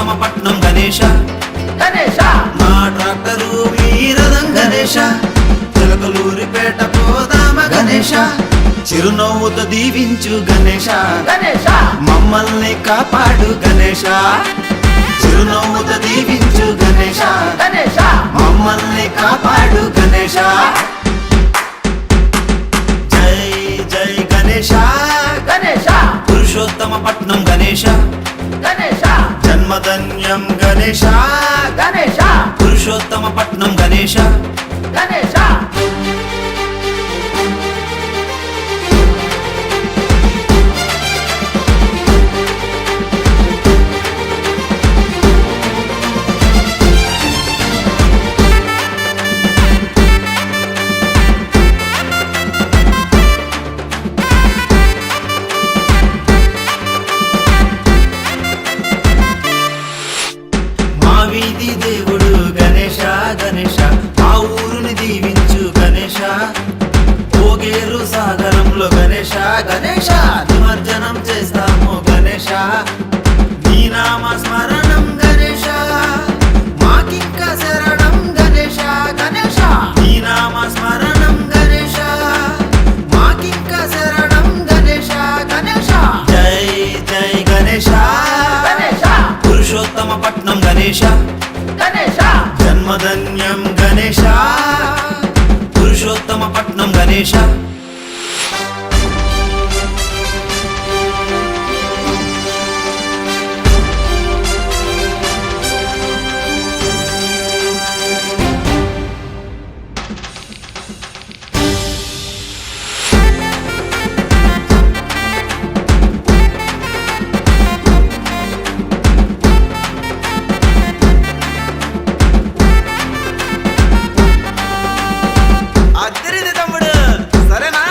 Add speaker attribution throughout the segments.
Speaker 1: పురుషోత్తమపట్నం గణేశ
Speaker 2: గణేశ
Speaker 1: నా ట్రాక్టరు మీ రథం గణేశ చిలకలూరిపేట పోదామ గణేశ చిరునవ్వుతో దీవించు గణేశ
Speaker 2: గణేశ
Speaker 1: మమ్మల్ని కాపాడు గణేశ చిరునవ్వుతో దీవించు గణేశ
Speaker 2: గణేశ
Speaker 1: మమ్మల్ని కాపాడు గణేశ జై జై గణేశ
Speaker 2: గణేశ
Speaker 1: పురుషోత్తమపట్నం గణేశ
Speaker 2: గణేశ
Speaker 1: జన్మధన్యం గణేశ
Speaker 2: గణేశ
Speaker 1: పురుషోత్తమపట్నం గణేశ
Speaker 2: గణేశ
Speaker 1: మా వీధి దేవుడు గణేశ గణేశ మా ఊరుని దీవించు గణేశ ఓగేరు సాగరంలో గణేశ గణేశ నిమజ్జనం చేస్తాము గణేశ నీ నామ స్మరణం గణేశ మాకింకా శరణం గణేశ గణేశ నీ నామ స్మరణం గణేశ మాకింకా శరణం గణేశ గణేశ జై జై గణేశ
Speaker 2: గణేశ
Speaker 1: పురుషోత్తమపట్నం గణేశ
Speaker 2: గణేశ
Speaker 1: జన్మధన్యం గణేశ పురుషోత్తమపట్నం గణేశ అద్దరిది తమ్ముడు సరేనా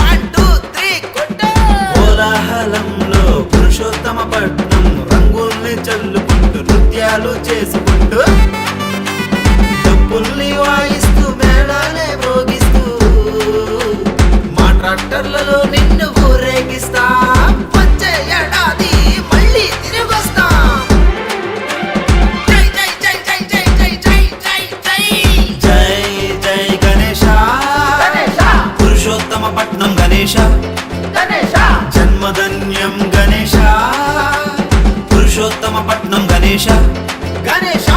Speaker 1: 1 2 3 కొట్టు కోలాహలంలో పురుషోత్తమపట్నం రంగుల్ని చల్లుకుంటూ నృత్యాలు చేసుకుంటూ డప్పుల్ని వాయిస్తూ మేళాలే మోగిస్తూ మా ట్రాక్టర్లలో నిన్ను ఊరేగిస్తా వచ్చే ఏడాది మళ్ళీ తిరిగొస్తా జై జై జై జై జై జై జై జై జై జై జై గణేశ
Speaker 2: గణేశ
Speaker 1: పురుషోత్తమపట్నం గణేశ
Speaker 2: గణేశ
Speaker 1: జన్మధన్యం గణేశ పురుషోత్తమపట్నం గణేశ గణేశ